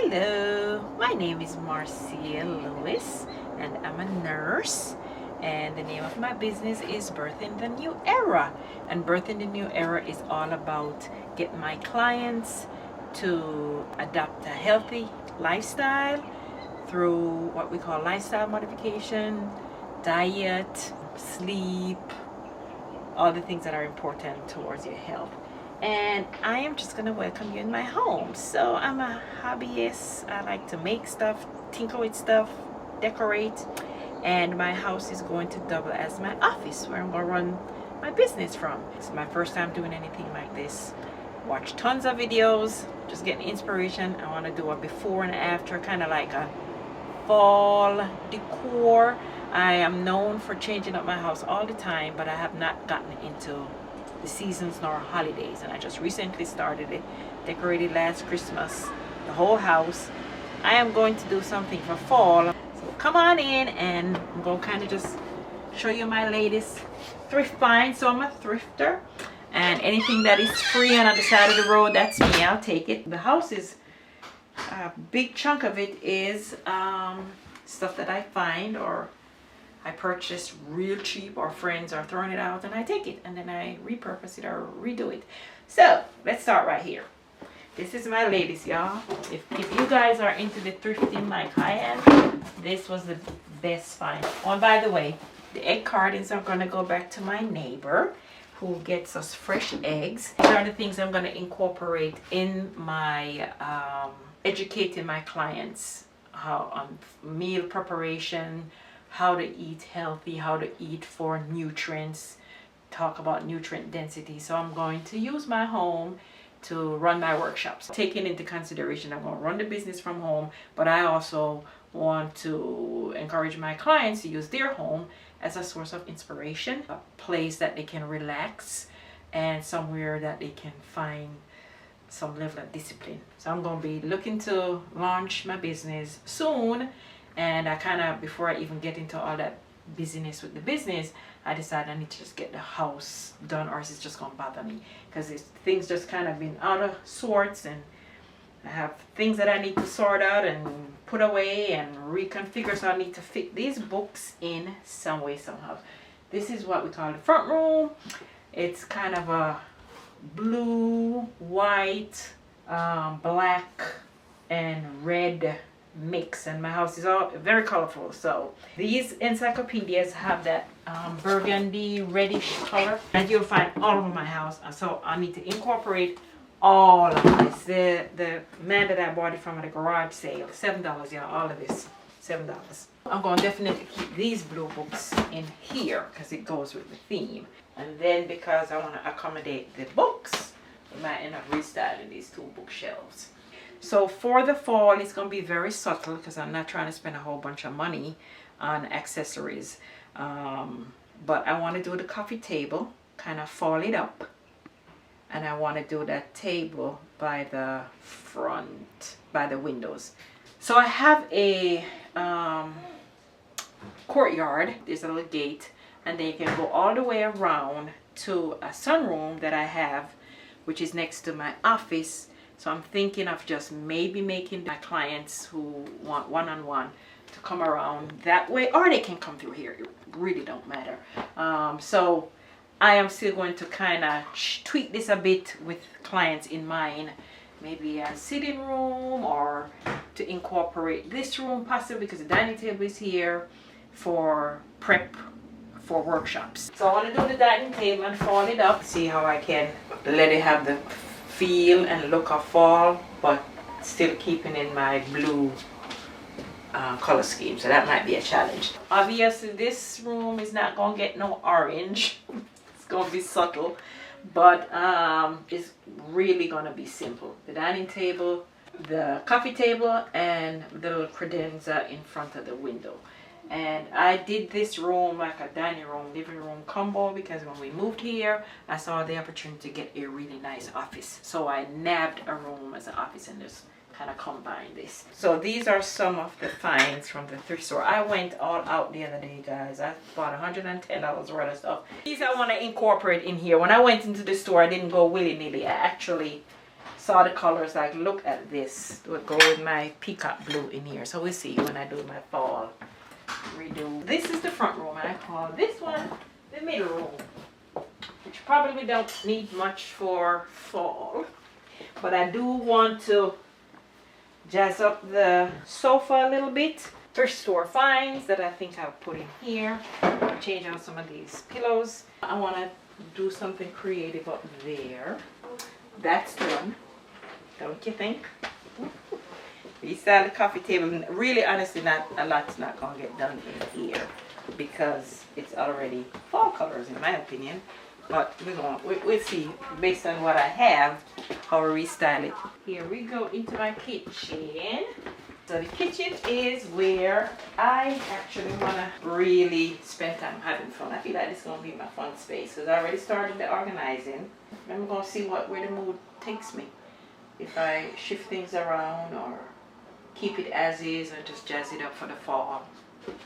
Hello, my name is Marcia Lewis and I'm a nurse, and the name of my business is Birthing the New Era. And Birthing the New Era is all about getting my clients to adopt a healthy lifestyle through what we call lifestyle modification, diet, sleep, all the things that are important towards your health. And I am just gonna welcome you in my home. So I'm a hobbyist. I like to make stuff, tinker with stuff, decorate, and my house is going to double as my office where I'm gonna run my business from. It's my first time doing anything like this. Watch tons of videos, just getting inspiration. I want to do a before and after, kind of like a fall decor. I am known for changing up my house all the time, but I have not gotten into the seasons nor holidays, and I just recently started it. Decorated last Christmas the whole house. I am going to do something for fall, so come on in and I'm going to kind of just show you my latest thrift find. So I'm a thrifter, and anything that is free and on the side of the road, that's me. I'll take it. The house is a big chunk of it is stuff that I find or I purchased real cheap, or friends are throwing it out and I take it and then I repurpose it or redo it. So let's start right here. This is my latest, y'all. If you guys are into the thrifting like I am, this was the best find. Oh, and by the way, the egg cartons are going to go back to my neighbor who gets us fresh eggs. These are the things I'm going to incorporate in my educating my clients how on meal preparation, how to eat healthy, how to eat for nutrients, talk about nutrient density. So I'm going to use my home to run my workshops. Taking into consideration I'm going to run the business from home, but I also want to encourage my clients to use their home as a source of inspiration, a place that they can relax, and somewhere that they can find some level of discipline. So I'm going to be looking to launch my business soon. And I kind of, before I even get into all that busyness with the business, I decided I need to just get the house done, or it's just going to bother me. Because things just kind of been out of sorts, and I have things that I need to sort out and put away and reconfigure. So I need to fit these books in some way, somehow. This is what we call the front room. It's kind of a blue, white, black, and red mix, and my house is all very colorful. So these encyclopedias have that burgundy reddish color that you'll find all over my house, so I need to incorporate all of this. The man that I bought it from at a garage sale, $7, y'all. All of this $7. I'm going to definitely keep these blue books in here because it goes with the theme, and then because I want to accommodate the books, I might end up restyling these two bookshelves. So for the fall, it's going to be very subtle because I'm not trying to spend a whole bunch of money on accessories. But I want to do the coffee table, kind of fold it up. And I want to do that table by the front, by the windows. So I have a courtyard. There's a little gate. And then you can go all the way around to a sunroom that I have, which is next to my office. So I'm thinking of just maybe making my clients who want one-on-one to come around that way, or they can come through here. It really don't matter. So I am still going to kind of tweak this a bit with clients in mind. Maybe a sitting room, or to incorporate this room possibly because the dining table is here for prep for workshops. So I want to do the dining table and fold it up. See how I can let it have the feel and look of fall, but still keeping in my blue color scheme. So that might be a challenge. Obviously this room is not gonna get no orange. It's gonna be subtle, but it's really gonna be simple. The dining table, the coffee table, and the little credenza in front of the window. And I did this room like a dining room, living room combo because when we moved here, I saw the opportunity to get a really nice office. So I nabbed a room as an office and just kind of combined this. So these are some of the finds from the thrift store. I went all out the other day, guys. I bought $110 worth of stuff. These I want to incorporate in here. When I went into the store, I didn't go willy-nilly. I actually saw the colors, like, look at this. It would go with my peacock blue in here. So we'll see when I do my fall redo. This is the front room, and I call this one the middle room, which probably don't need much for fall. But I do want to jazz up the sofa a little bit. Thrift store finds that I think I'll put in here. Change out some of these pillows. I want to do something creative up there. That's done, don't you think? We style the coffee table. Really, honestly, not a lot's not gonna get done in here because it's already fall colors, in my opinion. But we'll see based on what I have how we restyle it. Here we go into my kitchen. So the kitchen is where I actually want to really spend time having fun. I feel like this is going to be my fun space because I already started the organizing. I'm going to see where the mood takes me. If I shift things around or keep it as is and just jazz it up for the fall,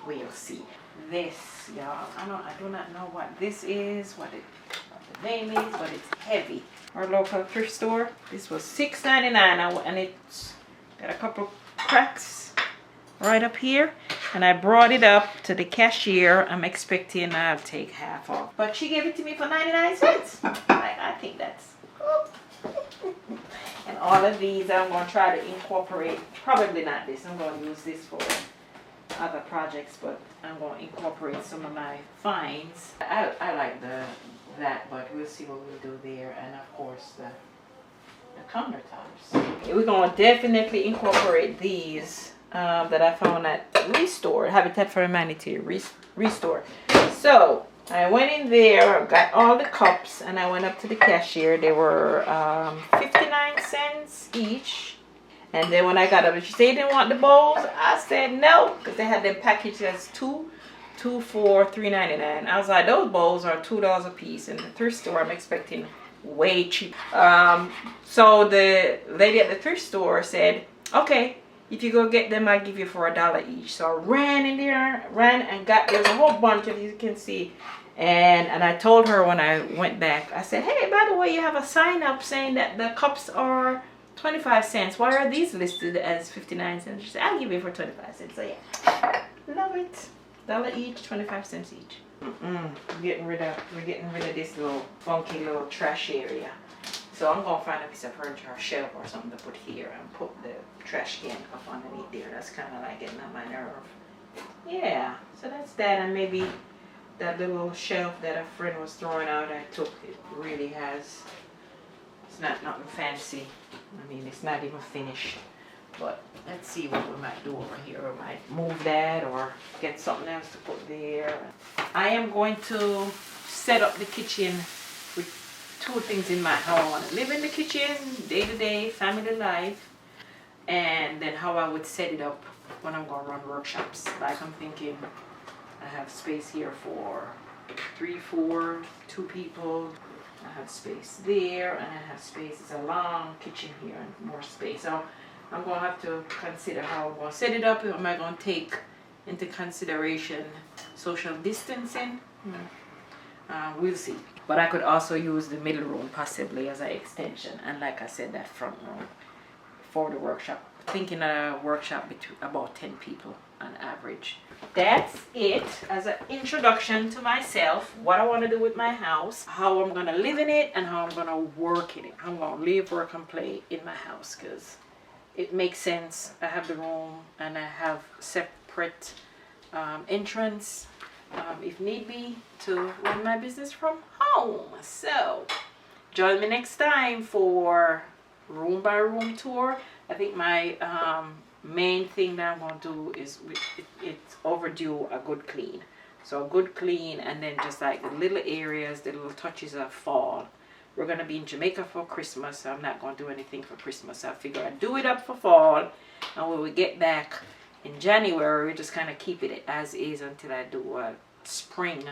we'll see. This, y'all, I do not know what this is, what the name is, but it's heavy. Our local thrift store. This was $6.99 and it's got a couple cracks right up here, and I brought it up to the cashier. I'm expecting I'll take half off, but she gave it to me for 99 cents. I think that's cool. And all of these I'm going to try to incorporate. Probably not this. I'm going to use this for other projects, but I'm going to incorporate some of my finds. I like that, but we'll see what we'll do there. And of course the countertops. We're going to definitely incorporate these that I found at Restore, Habitat for Humanity, Restore. So I went in there, got all the cups, and I went up to the cashier. They were 59 cents each. And then when I got up, she said, "You didn't want the bowls?" I said no, because they had them packaged as two for $3.99. I was like, those bowls are $2 a piece. In the thrift store, I'm expecting way cheap. So the lady at the thrift store said, "Okay, if you go get them, I'll give you for $1 each." So I ran in there, and got, there's a whole bunch of, you can see. And I told her when I went back, I said, "Hey, by the way, you have a sign up saying that the cups are 25 cents. Why are these listed as 59 cents? She said, "I'll give you for 25 cents. So yeah, love it. $1 each, 25 cents each. We're getting rid of this little funky little trash area. So I'm gonna find a piece of furniture or shelf or something to put here and put the trash can up underneath there. That's kind of like getting on my nerve. Yeah, so that's that. And maybe that little shelf that a friend was throwing out, I took. It really has, it's not nothing fancy. I mean, it's not even finished. But let's see what we might do over here. We might move that or get something else to put there. I am going to set up the kitchen with two things in mind. How I want to live in the kitchen, day-to-day, family life, and then how I would set it up when I'm going to run workshops. Like I'm thinking I have space here for 3, 4, 2 people. I have space there, and I have space. It's a long kitchen here and more space. So I'm going to have to consider how I'm going to set it up. Am I going to take into consideration social distancing? We'll see. But I could also use the middle room possibly as an extension. And like I said, that front room for the workshop. Thinking a workshop between about 10 people on average. That's it as an introduction to myself, what I want to do with my house, how I'm going to live in it, and how I'm going to work in it. I'm going to live, work, and play in my house because it makes sense. I have the room and I have separate entrance if need be to run my business from home. So join me next time for room by room tour. I think my main thing that I'm going to do is it's overdue a good clean. So a good clean, and then just like the little areas, the little touches of fall. We're going to be in Jamaica for Christmas, so I'm not going to do anything for Christmas. I figure I'd do it up for fall, and when we get back in January, we just kind of keep it as is until I do a spring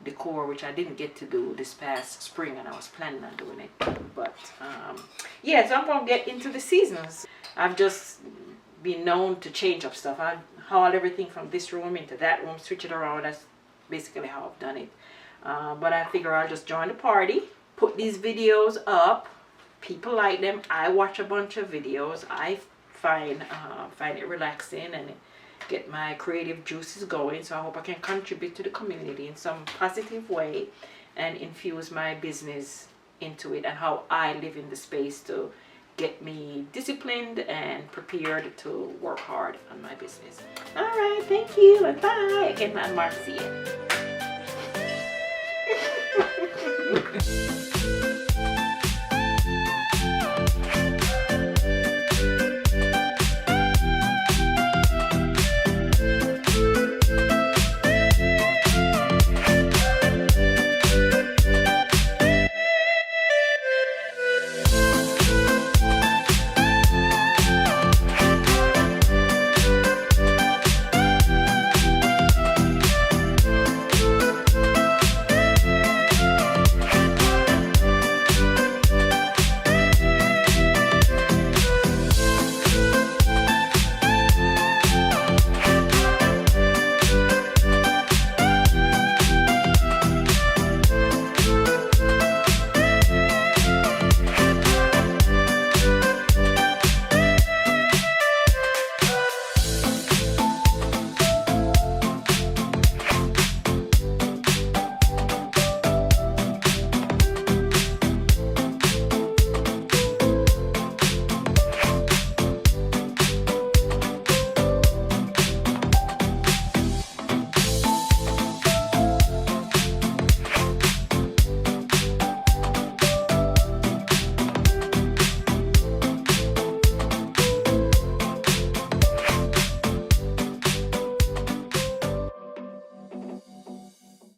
decor, which I didn't get to do this past spring, and I was planning on doing it. But yeah, so I'm going to get into the seasons. I've just been known to change up stuff. I haul everything from this room into that room, switch it around. That's basically how I've done it. But I figure I'll just join the party, put these videos up people like them. I watch a bunch of videos. I find it relaxing and get my creative juices going. So I hope I can contribute to the community in some positive way and infuse my business into it, and how I live in the space to get me disciplined and prepared to work hard on my business. All right, thank you and bye. Again, I'm Marcia.